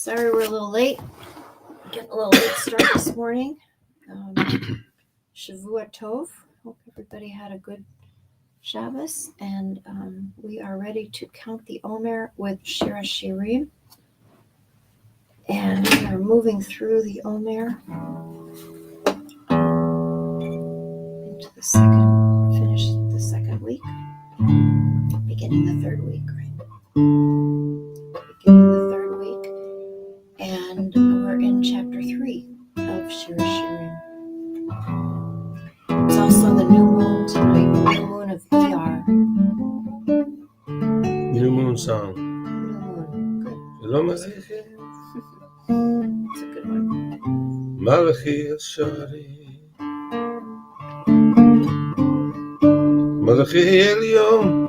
Sorry we're a little late. Getting a little late start this morning. Shavua Tov. Hope everybody had a good Shabbos. And we are ready to count the Omer with Shir HaShirim. And we are moving through the Omer into the finish the second week. Beginning the third week, right? Beginning the third week. And we're in chapter 3 of Shir HaShirim. It's also the new moon tonight, the new moon of Iyar. New moon song. New moon. Good. It's It's a good one. Malachi Shari. Malachi Elyon.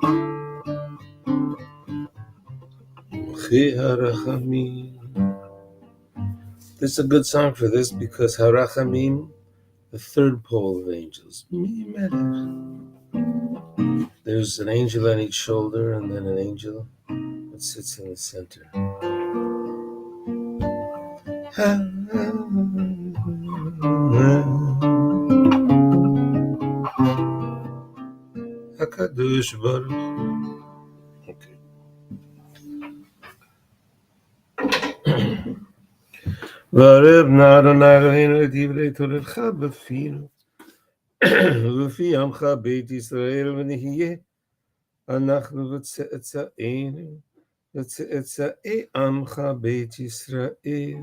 Malachi Harachamim. This is a good song for this because Harachamim, the third pole of angels. There's an angel on each shoulder and then an angel that sits in the center. HaKadosh Baruch. Okay. וערבנה אדוני אלוהינו את דברי תורתך בפינו ולפי עמך בית ישראל ונהיה אנחנו וצאצאינו וצאצאי עמך בית ישראל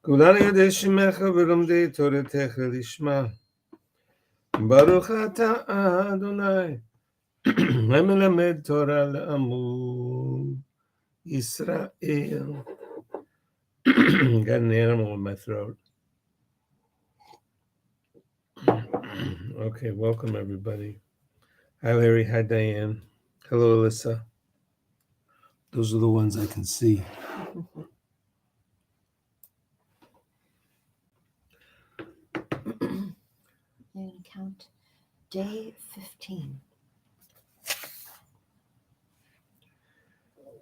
כולנו יודעי שמך ולומדי תורתך לשמה ברוך אתה אדוני המלמד תורה לעמו ישראל. Got an animal in my throat. Okay, welcome everybody. Hi Larry, hi Diane. Hello Alyssa. Those are the ones I can see. I'm going to count day 15.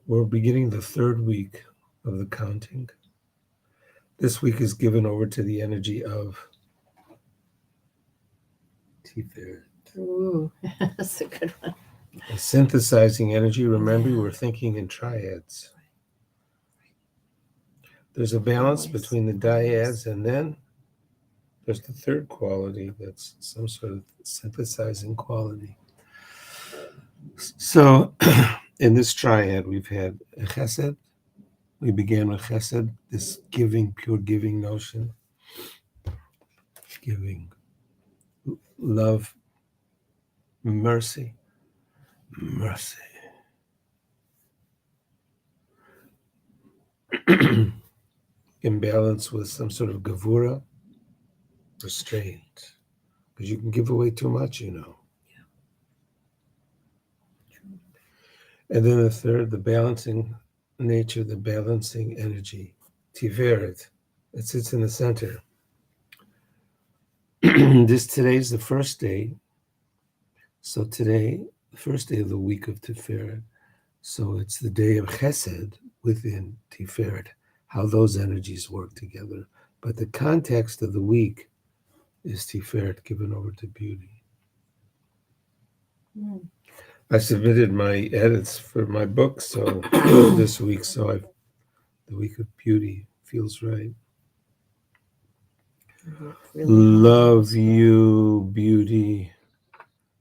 We're beginning the third week of the counting. This week is given over to the energy of Tiferet. Ooh, that's a good one. A synthesizing energy. Remember, we're thinking in triads. There's a balance between the dyads, and then there's the third quality that's some sort of synthesizing quality. So in this triad, we've had chesed. We began with chesed, this giving, pure giving notion. Giving, love, mercy. Imbalance with some sort of gavura, restraint. Because you can give away too much, you know. And then the third, the balancing nature, the balancing energy, Tiferet. It sits in the center. Today's the first day. So today, the first day of the week of Tiferet. So it's the day of Chesed within Tiferet, how those energies work together. But the context of the week is Tiferet given over to beauty. Mm. I submitted my edits for my book, so this week, the week of beauty feels right. Really Love you, beauty.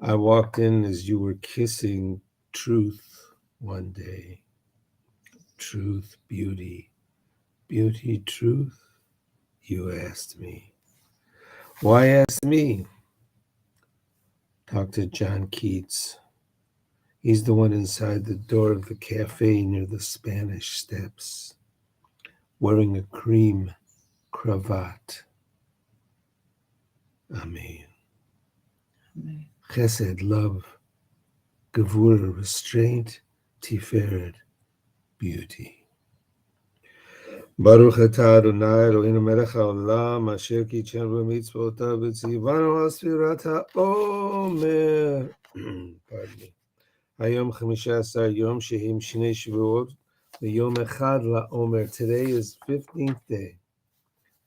I walked in as you were kissing truth one day. Truth, beauty. Beauty, truth, you asked me. Why ask me? Talk to John Keats. He's the one inside the door of the cafe near the Spanish Steps, wearing a cream cravat. Amen. Amen. Chesed, love. Gevura, restraint. Tiferet, beauty. Baruch atah Adonai Eloheinu melech haolam asher kitshanu b'mitzvotav v'tzivanu al sfirat ha'omer. Pardon me. היום 15 יום שהם שני שבועות The Yom Echad La Omer. Today is 15th day.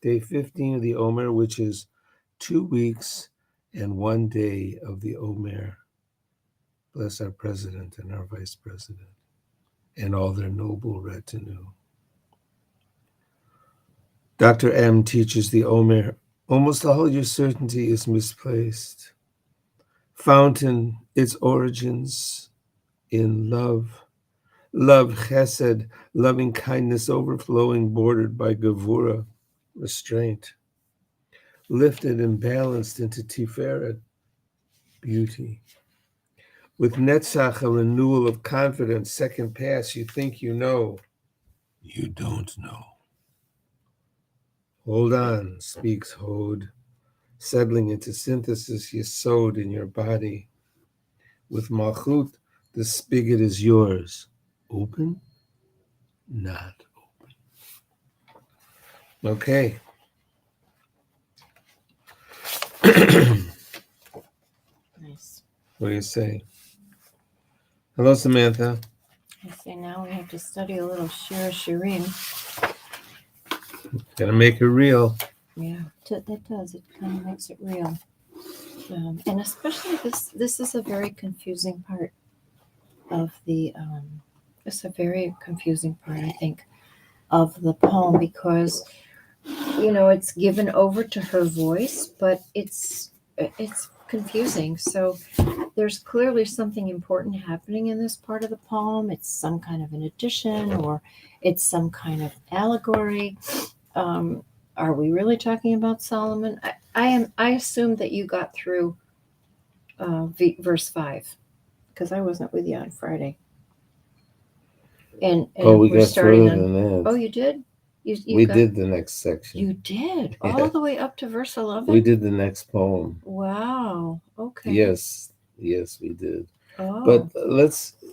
Day 15 of the Omer, which is 2 weeks and 1 day of the Omer. Bless our president and our vice president and all their noble retinue. Dr. M teaches the Omer. Almost all your certainty is misplaced. Fountain, its origins in love. Love, chesed, loving kindness overflowing, bordered by gevura, restraint. Lifted and balanced into tiferet, beauty. With netzach, a renewal of confidence, second pass, you think you know. You don't know. Hold on, speaks Hod, settling into synthesis yesod in your body. With malchut, the spigot is yours. Open? Not open. Okay. Nice. What do you say? Hello, Samantha. I say now we have to study a little Shir HaShirim. Gotta make it real. Yeah, that does. It kind of makes it real. And especially this is a very confusing part of the, it's a very confusing part, I think, of the poem because, it's given over to her voice, but it's confusing. So there's clearly something important happening in this part of the poem. It's some kind of an addition or it's some kind of allegory. Are we really talking about Solomon? I assume that you got through verse 5 because I wasn't with you on Friday. And we we're got starting further on. than that. Oh, you did. You we got, did the next section. You did Yeah. all the way up to verse 11. We did the next poem. Wow. Okay. Yes, we did. Oh. But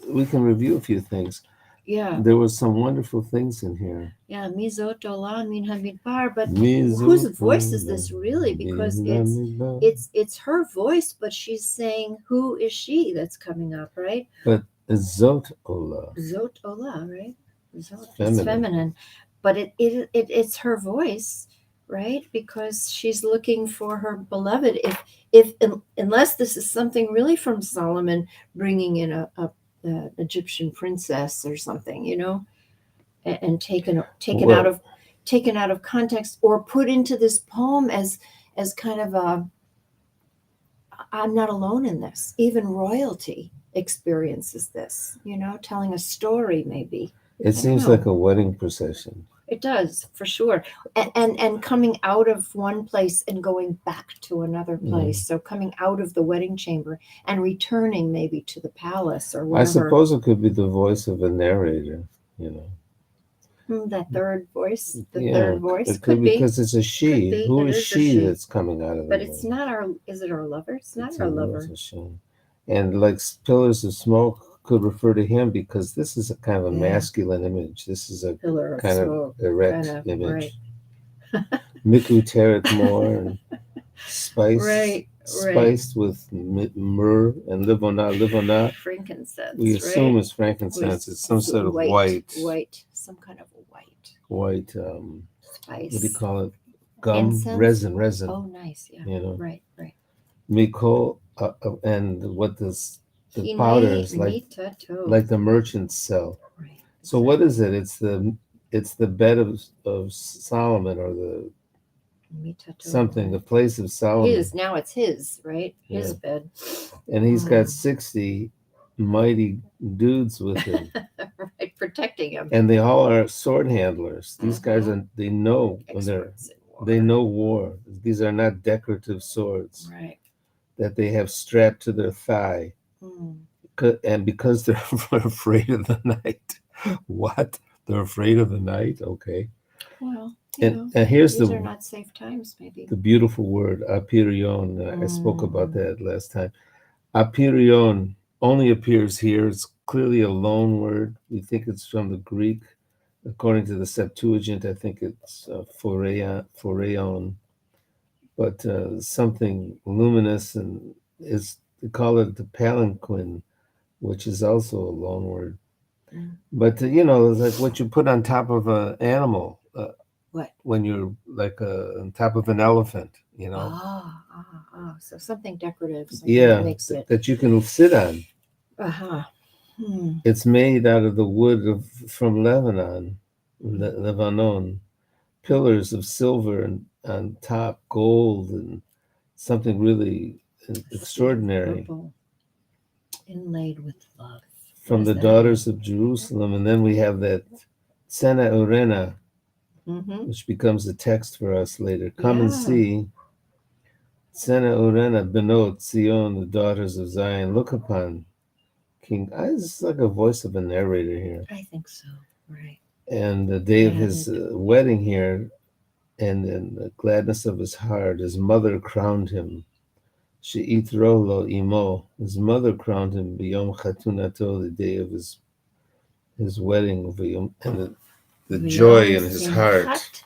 we can review a few things. Yeah. There were some wonderful things in here. Yeah, Mizot Ola Min Hamidbar, but Mizot whose voice is this really? Because Min it's her voice, but she's saying, who is she that's coming up, right? But Zot Ola. Zot Ola, right? Zot, it's feminine. But it's her voice, right? Because she's looking for her beloved. Unless this is something really from Solomon bringing in a Egyptian princess or something, and taken out of context or put into this poem as kind of a, I'm not alone in this. Even royalty experiences this, telling a story maybe. It seems like a wedding procession. It does, for sure. And coming out of one place and going back to another place. So coming out of the wedding chamber and returning maybe to the palace or whatever. I suppose it could be the voice of a narrator, That third voice, third voice it could be because it's a she. Who is she that's coming out of the But it's not our. Is it our lover? It's not our lover. And like pillars of smoke could refer to him because this is a kind of a masculine image. This is a pillar kind of erect image. Miku Teret more and spiced with myrrh and livona. Frankincense. We assume it's frankincense. It's some sort of white, some kind of white. Spice. What do you call it? Gum, incense? resin. Oh, nice. Yeah. Right. Mikol, and what the powder is like the merchants sell. Right. So what is it? It's the bed of Solomon or the something, the place of Solomon. Now it's his, right? His bed. And he's got 60 mighty dudes with him. Right, protecting him. And they all are sword handlers. These guys they know they know war. These are not decorative swords. Right. That they have strapped to their thigh. And because they're afraid of the night. What? They're afraid of the night? Okay. Well, and here's these are not safe times, maybe. The beautiful word, apirion. I spoke about that last time. Apirion only appears here. It's clearly a loan word. We think it's from the Greek. According to the Septuagint, I think it's phoreon. But something luminous, and they call it the palanquin, which is also a loan word. But it's like what you put on top of an animal. What? When you're like on top of an elephant, So something decorative, something Yeah, that makes it. that you can sit on. Uh-huh. It's made out of the wood from Lebanon, Lebanon. Pillars of silver and on top gold and something really extraordinary. Purple, inlaid with love. From the daughters of Jerusalem. And then we have that Sena Urena, which becomes a text for us later. Come and see. Sena Urena Benot Zion, the daughters of Zion. Look upon King. It's like a voice of a narrator here. I think so, right. And the day of his wedding here, and in the gladness of his heart, his mother crowned him. She'itro lo imo. His mother crowned him b'yom chatunato, the day of his wedding, and the joy in his heart.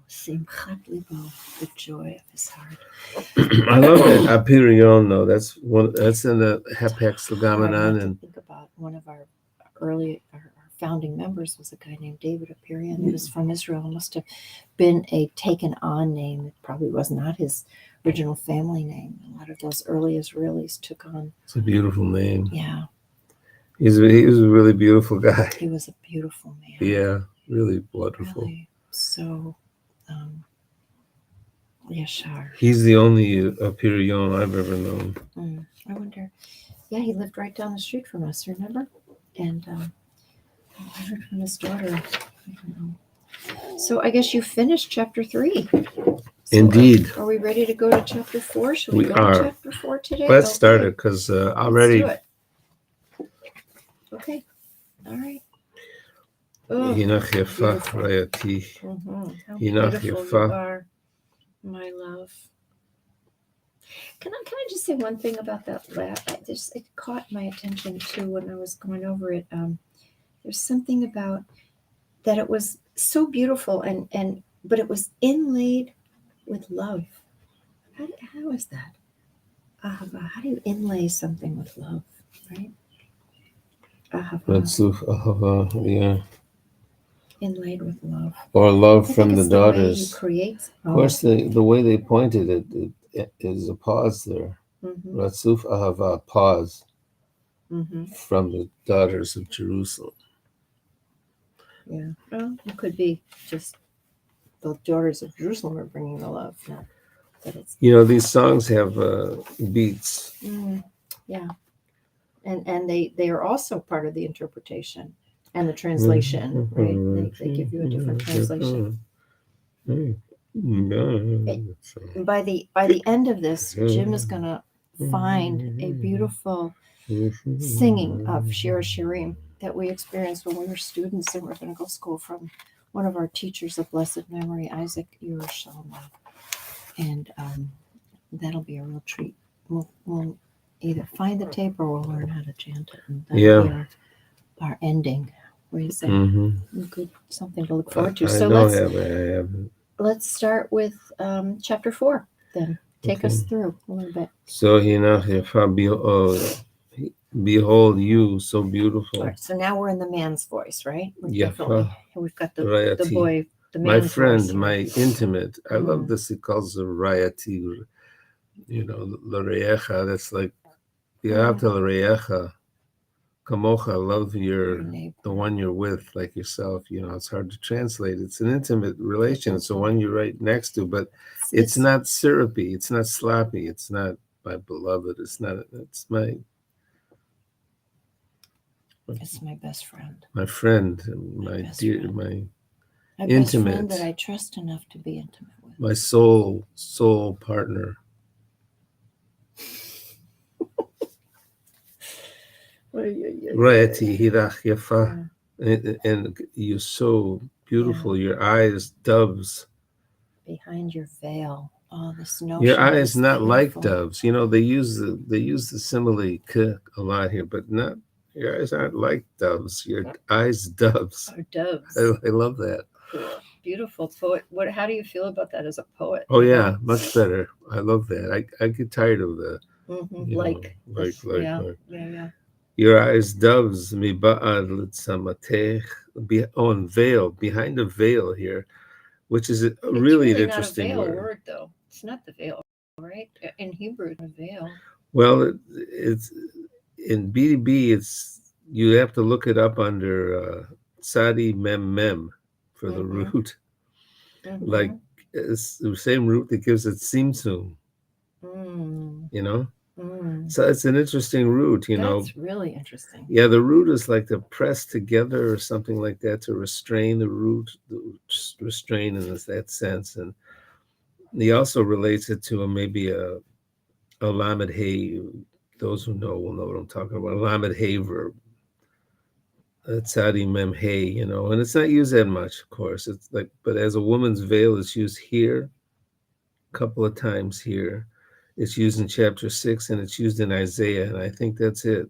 Simchat libo, the joy of his heart. I love that apirion though. That's in the Hapex Legamenon. And think about one of our founding members was a guy named David Apirion. He was from Israel. It must have been a taken on name. It probably was not his original family name. A lot of those early Israelis took on. It's a beautiful name. Yeah. He was a really beautiful guy. He was a beautiful man. Yeah, really wonderful. Really, so, Yashar. He's the only Apirion I've ever known. I wonder. Yeah, he lived right down the street from us, remember? And I heard from his daughter. I don't know. So I guess you finished chapter 3. So Indeed. Are we ready to go to chapter 4? Should we go to chapter 4 today? Let's start it because already. Let's do it. Okay. All right. Hinach yafa rayati. How beautiful you are, my love. Can I just say one thing about that lab? It caught my attention too when I was going over it. There's something about that it was so beautiful but it was inlaid with love. How is that? Ahava. How do you inlay something with love, right? Ahava. Yeah. Inlaid with love. Or love from the daughters. The way he creates. Of course, the way they pointed it is a pause there. Ratzuf Ahava, pause. From the daughters of Jerusalem. Yeah. Well, it could be just the daughters of Jerusalem are bringing the love. Not that it's. These songs have beats. Yeah. And they are also part of the interpretation and the translation, right? They give you a different translation. By the end of this, Jim is going to find a beautiful singing of Shir HaShirim that we experienced when we were students and we're going to go to school from one of our teachers of blessed memory, Isaac Yerushalma. And that'll be a real treat. We'll either find the tape or we'll learn how to chant it. And that'll be our ending. What do you say? Good, something to look forward to. So let's start with chapter 4 then. Take us through a little bit. So behold you, so beautiful. Right, so now we're in the man's voice, right? We've got the boy, the man's my friend, voice. My intimate. I love this. He calls it Rayati. L'reyecha. That's like Yahavta l'reyecha. Kamocha, love the one you're with, like yourself. It's hard to translate. It's an intimate relation. It's the one you're right next to, but it's not syrupy. It's not sloppy. It's not my beloved. It's not. It's my best friend. My friend, my dear, friend. my intimate. Best friend that I trust enough to be intimate with. My soul partner. Rayati hirach yafa, and you're so beautiful. Your eyes, doves. Behind your veil, this notion. Your eyes not beautiful. Like doves. They use the simile a lot here, but not. Your eyes aren't like doves. Your eyes, doves. Are doves. I love that. Cool. Beautiful poet. How do you feel about that as a poet? Oh yeah, much better. I love that. I get tired of the. Yeah. Your eyes doves miba'ad litzamatech. On veil, behind a veil here, which is a It's really an really not a interesting veil word. word, though. It's not the veil, right? In Hebrew, it's a veil. Well, it's in BDB. It's you have to look it up under Sadi Mem Mem for the Mm-hmm. root, like Mm-hmm. it's the same root that gives it Simsum. Mm. You know, Mm. so it's an interesting root. That's really interesting. Yeah, the root is like to press together or something like that to restrain the root, restrain in that sense, and he also relates it to maybe a lamed hay. Those who know will know what I'm talking about. A lamed hay verb, a tzadi mem hay, and it's not used that much, of course. It's like, but as a woman's veil is used here, a couple of times here. It's used in chapter 6 and it's used in Isaiah, and I think that's it.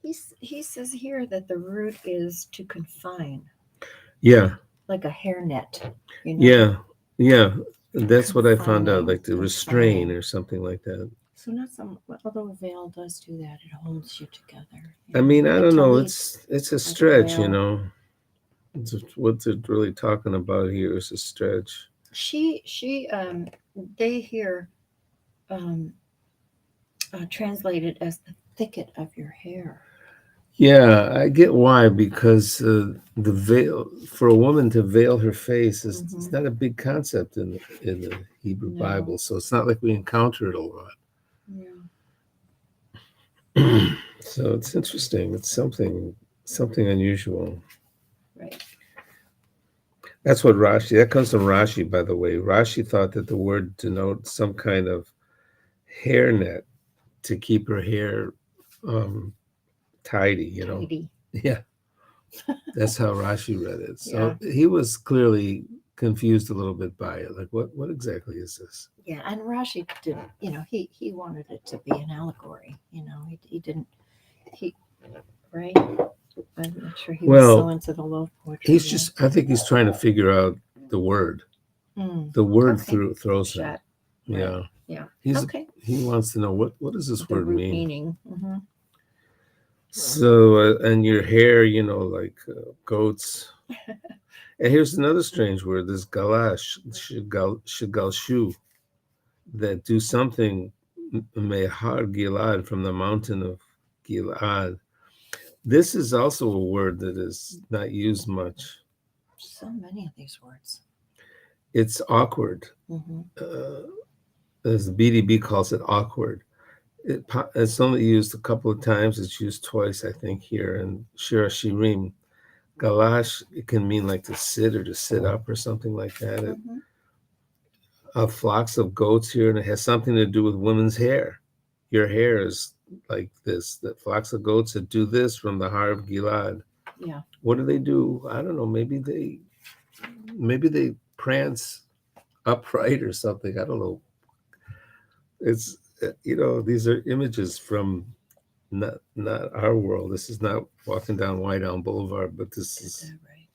He says here that the root is to confine, Yeah, like a hairnet, you know, yeah, yeah. That's what I found out, confining, like to restrain confining. or something like that. So not some, although a veil does do that, it holds you together, I mean, like I a don't know. talit, It's a like a stretch, veil. What's it really talking about here is a stretch. She, they here um, translated as the thicket of your hair. Yeah, I get why, because the veil for a woman to veil her face is it's Mm-hmm. not a big concept in the Hebrew No. Bible, so it's not like we encounter it a lot. Yeah. So it's interesting. It's something unusual. Right. That's what Rashi. That comes from Rashi, by the way. Rashi thought that the word denotes some kind of hairnet to keep her hair um, tidy. Tidy. Yeah, that's how Rashi read it. Yeah. So he was clearly confused a little bit by it. Like, what exactly is this? Yeah. And Rashi didn't, he wanted it to be an allegory. He didn't, he, right? I'm not sure he was so Well, into the love poetry he's there. just. I think he's trying to figure out the word. Mm. The word Okay. throws him. Pshat. Right. Yeah, Yeah. he's Okay. he wants to know what does this The word root mean. meaning. Mm-hmm. So and your hair, like goats. And here's another strange word. This galash, shigalshu, that do something mehar gilad from the mountain of Gilad. This is also a word that is not used much. So many of these words. It's awkward, Mm-hmm. as the BDB calls it, awkward. It's only used a couple of times. It's used twice, I think, here in Shir HaShirim. Galash, it can mean like to sit or to sit up or something like that. Mm-hmm. Flocks of goats here, and it has something to do with women's hair. Your hair is like this. That flocks of goats that do this from the Har of Gilad. Yeah. What do they do? I don't know. Maybe they prance upright or something. I don't know. It's these are images from not our world. This is not walking down White Elm Boulevard, but this Is is that right?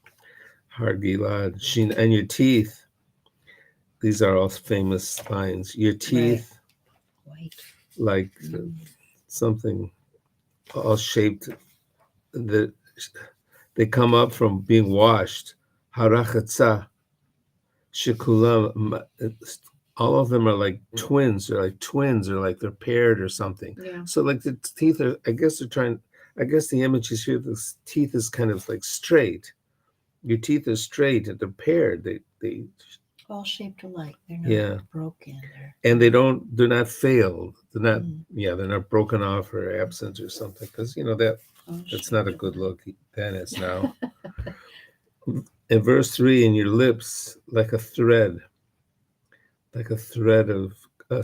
Har Gilad. Shin and your teeth. These are all famous lines. Your Right. teeth, White. like Mm. something all shaped that they come up from being washed. Harachatza, shikulam, all of them are like twins. They're like twins, or like they're paired or something. Yeah. So like the teeth are, I guess they're trying. I guess the image is here. The teeth is kind of like straight. Your teeth are straight and they're paired. They All shaped alike. They're not yeah, broken. and they're not failed. They're not, Mm. yeah, they're not broken off or absent or something, because All that's not a shaped good alike. look then as now. In verse 3, in your lips like a thread of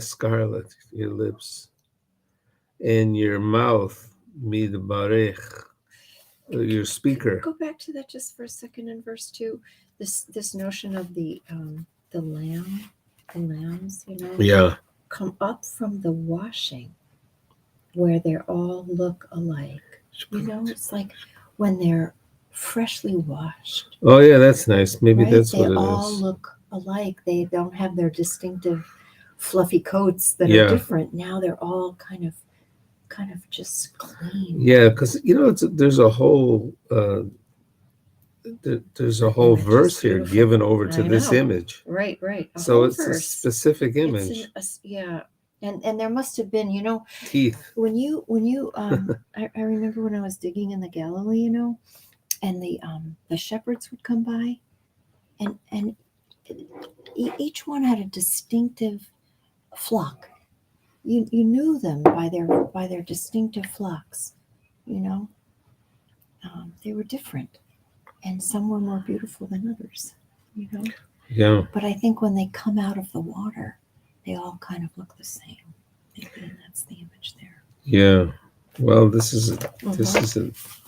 scarlet, your lips, in your mouth midbarech, your speaker. Go back to that just for a second in verse 2. This notion of the lambs, Yeah, come up from the washing where they all look alike. It's like when they're freshly washed, oh yeah, that's nice. Maybe right? that's They what it all is. look alike. They don't have their distinctive fluffy coats that are Yeah, different. Now they're all kind of kind of just clean. Yeah, because there's a whole there's a whole Image is verse here beautiful. given over to I this know. image. Right. A So whole it's a verse. specific It's image. yeah. And there must have been, Teeth. when you I remember when I was digging in the Galilee, and the shepherds would come by, and each one had a distinctive flock. You knew them by their distinctive flocks. You know, they were different, and some were more beautiful than others. You know, Yeah. but I think when they come out of the water, they all kind of look the same. Maybe that's the image there. Yeah. Well, this is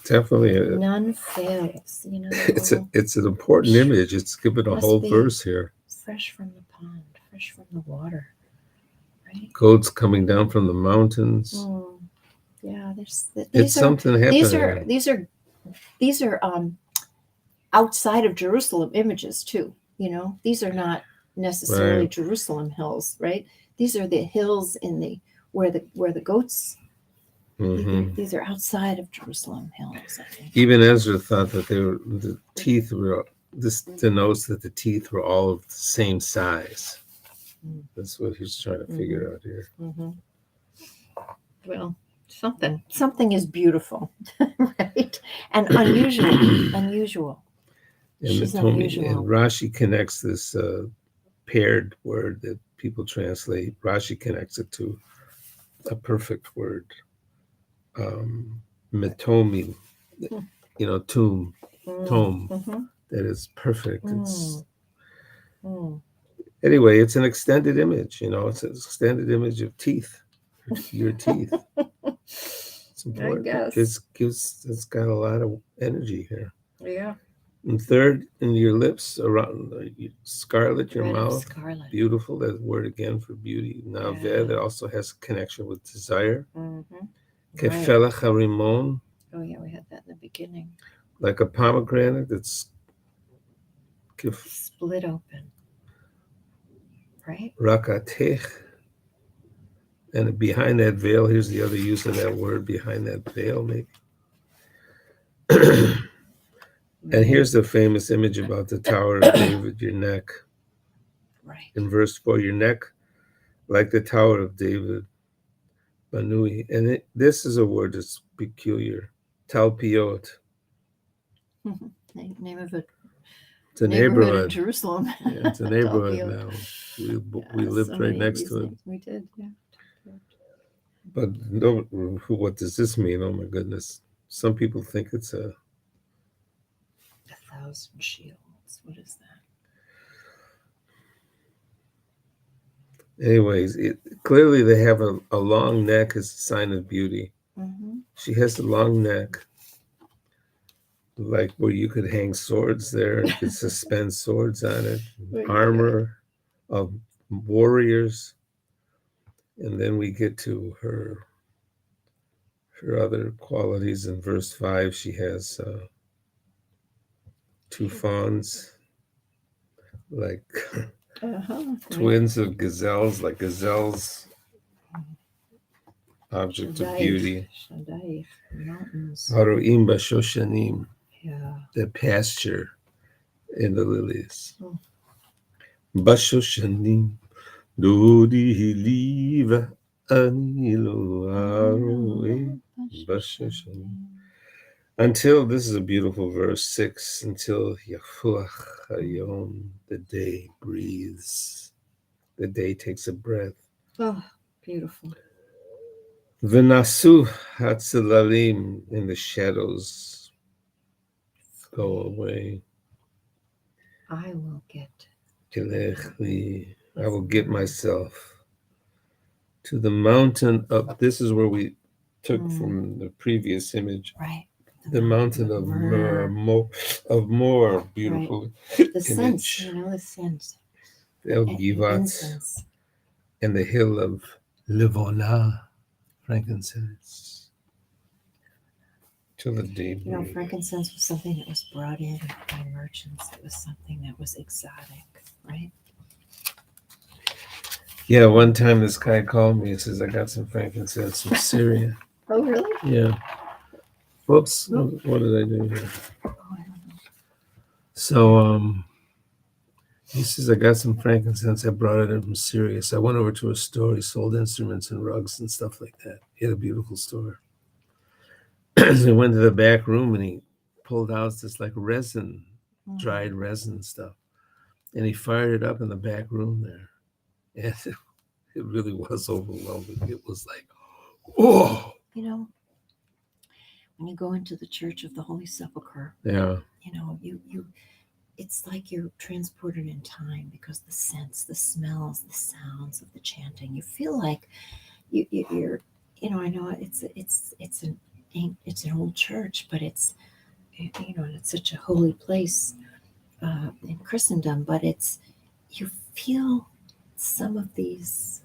definitely None fails. it's an important image. It's given a Must whole be verse here. fresh from the pond, fresh from the water, right? Goats coming down from the mountains. Yeah, It's something happening. These are outside of Jerusalem images too. These are not necessarily Right. Jerusalem hills, right? These are the hills where the goats. These are outside of Jerusalem hills, I think. Even Ezra thought that the teeth were. This denotes that the teeth were all of the same size. That's what he's trying to figure out here. Well, something is beautiful, right? And unusual. She's unusual. And Rashi connects this paired word that people translate. Rashi connects it to a perfect word, metomi, tomb, that is perfect. It's anyway, it's an extended image. It's an extended image of teeth, your teeth. It's important. I guess. It's got a lot of energy here. Yeah. And third, in your lips, around scarlet, your Red mouth, scarlet. beautiful. That word again for beauty. Now, that also has a connection with desire. Kefelach harimon. Oh yeah, we had that in the beginning. Like a pomegranate that's split open, right? Rakatech. And behind that veil, here's the other use of that word, behind that veil, maybe. And here's the famous image about the Tower of David, your neck. Right. In verse 4, your neck, like the Tower of David, Banui. And this is a word that's peculiar. Talpiot. Name of it. It's a neighborhood in Jerusalem. Yeah, it's a neighborhood now. We lived right next to it. We did, yeah. But what does this mean? Oh my goodness. Some people think it's 1,000 shields. What is that? Anyways, clearly they have a long neck as a sign of beauty. She has a long neck, like where you could hang swords there. You could suspend swords on it, armor of warriors. And then we get to her other qualities. In verse 5, she has 2 fawns, like twins of gazelles, like gazelles, object of beauty. Haroim bashoshanim, the pasture in the lilies. Bashoshanim, dodi hiliva anilo aroe bashoshanim. Until, this is a beautiful verse 6, until Yahuach Hayom, the day breathes. The day takes a breath. Oh, beautiful. V'nasu hatzelalim, in the shadows go away. I will get. I will get myself to the mountain of. This is where we took from the previous image. Right. The mountain of more beautiful the sense, the sense. El Givat, and the hill of Livona, frankincense. Till the day. Frankincense was something that was brought in by merchants. It was something that was exotic, right? Yeah, one time this guy called me and says, I got some frankincense from Syria. Oh, really? Yeah. Whoops. What did I do here? Oh, I don't know. So, he says, I got some frankincense. I brought it in from Syria. So I went over to a store. He sold instruments and rugs and stuff like that. He had a beautiful store. So he went to the back room and he pulled out this like resin, dried resin stuff. And he fired it up in the back room there. And it really was overwhelming. It was like, oh. You know, when you go into the Church of the Holy Sepulchre, Yeah. you know, you it's like you're transported in time because the scents, the smells, the sounds of the chanting. You feel like you're, you know, I know it's an old church, but it's, you know, it's such a holy place in Christendom. But it's, you feel some of these,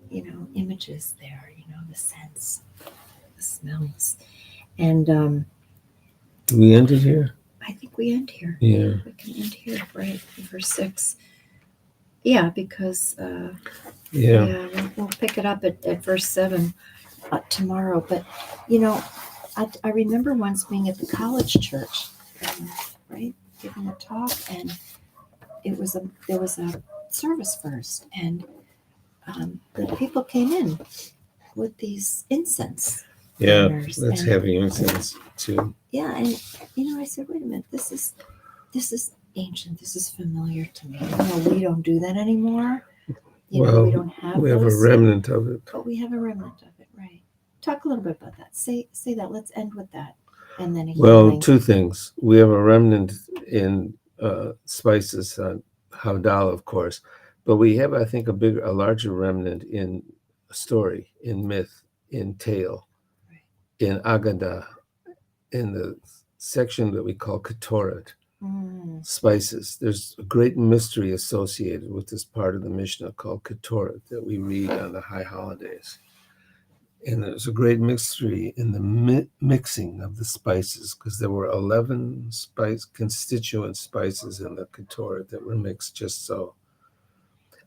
you know, images there. You know, the scents, the smells, and We ended here? I think we end here. Yeah. We can end here, right? In verse 6. Yeah, because we'll pick it up at verse 7 tomorrow. But you know, I remember once being at the college church, right, giving a talk, and there was a service first, and the people came in with these incense. Yeah, burners, that's and heavy incense too. yeah, and you know, I said, wait a minute, this is ancient. This is familiar to me. You know, we don't do that anymore. You know, we don't have we have a those, remnant of it. but we have a remnant of it, right? Talk a little bit about that. Say that. Let's end with that, and then a Well, healing. two things. We have a remnant in spices, Howdal, of course, but we have, I think, a larger remnant in story, in myth, in tale, in Agada, in the section that we call Ketoret. Spices. There's a great mystery associated with this part of the Mishnah called Ketoret that we read on the high holidays. And there's a great mystery in the mixing of the spices, because there were 11 constituent spices in the Ketoret that were mixed just so.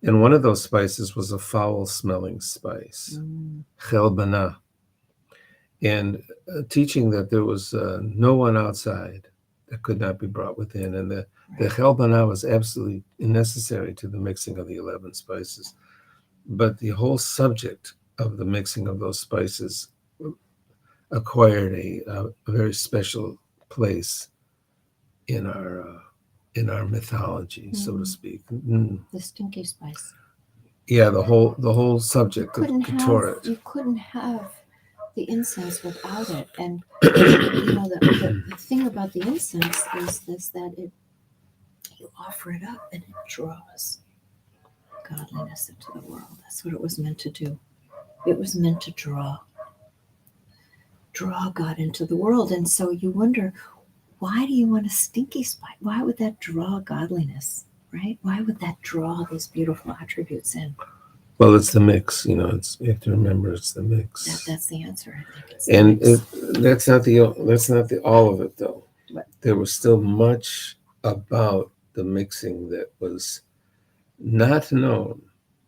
And one of those spices was a foul-smelling spice, chelbana, and teaching that there was no one outside that could not be brought within, and the chelbana was absolutely necessary to the mixing of the 11 spices. But the whole subject of the mixing of those spices acquired a very special place in our mythology, so to speak. The stinky spice. Yeah, the whole subject of Ketoret. You couldn't have the incense without it, and you know the thing about the incense is this, that you offer it up and it draws godliness into the world. That's what it was meant to do. It was meant to draw God into the world. And so you wonder, why do you want a stinky spice? Why would that draw godliness, right? Why would that draw these beautiful attributes in? Well, it's the mix, you know. You have to remember, it's the mix. That's the answer, I think. That's not the all of it, though. What? There was still much about the mixing that was not known,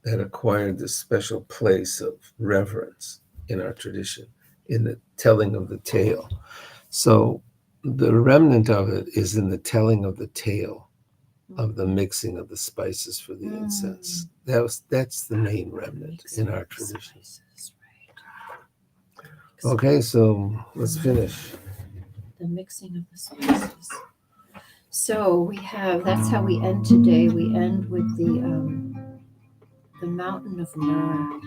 that acquired this special place of reverence in our tradition, in the telling of the tale. So the remnant of it is in the telling of the tale of the mixing of the spices for the incense. That's the main remnant in our tradition. Okay, so let's finish. The mixing of the spices. So we have, that's how we end today. We end with the mountain of myrrh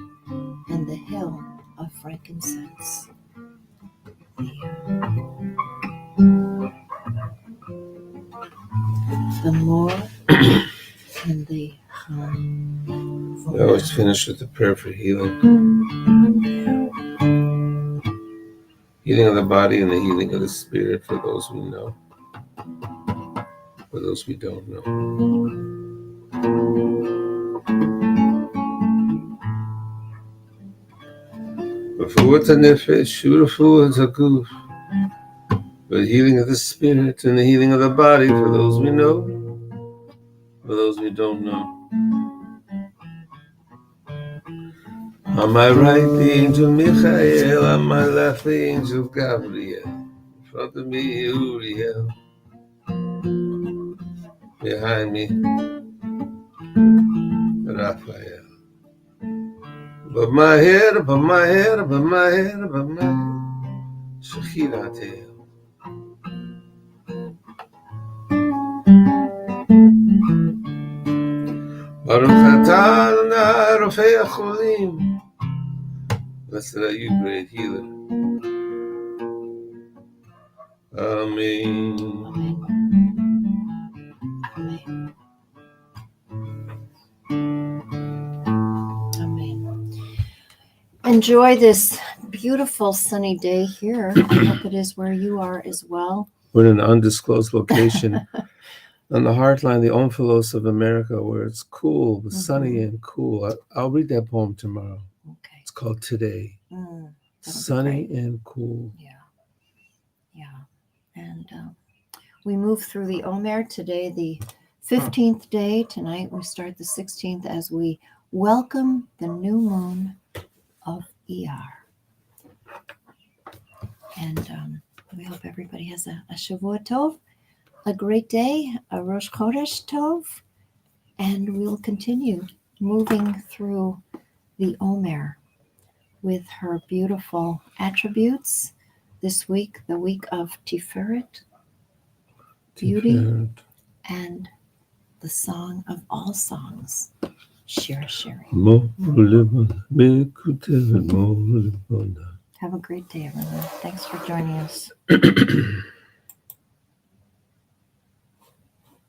and the hill of frankincense. The more and the We always finish with the prayer for healing. Healing of the body and the healing of the spirit for those we know, for those we don't know. For the healing of the spirit and the healing of the body for those we know, for those we don't know. On my right, the angel Michael. On my left, the angel Gabriel. In front of me, Uriel. Behind me, Raphael. Above my head, above my head, above my head, above my head. Shechinatel. Baruch atah Adonai Rofei HaCholim. Blessed are you, great healer. Amen. Amen. Amen. Enjoy this beautiful sunny day here. I hope it is where you are as well. We're in an undisclosed location on the heartline, the Omphalos of America, where it's cool, sunny and cool. I'll read that poem tomorrow. Okay. It's called Today. Sunny and cool. Yeah. And we move through the Omer today, the 15th day. Tonight we start the 16th as we welcome the new moon of Iyar. And we hope everybody has a Shavua Tov, a great day, a Rosh Chodesh Tov, and we'll continue moving through the Omer with her beautiful attributes. This week, the week of Tiferet, beauty, and the song of all songs, Shir HaShirim. Have a great day, everyone. Thanks for joining us.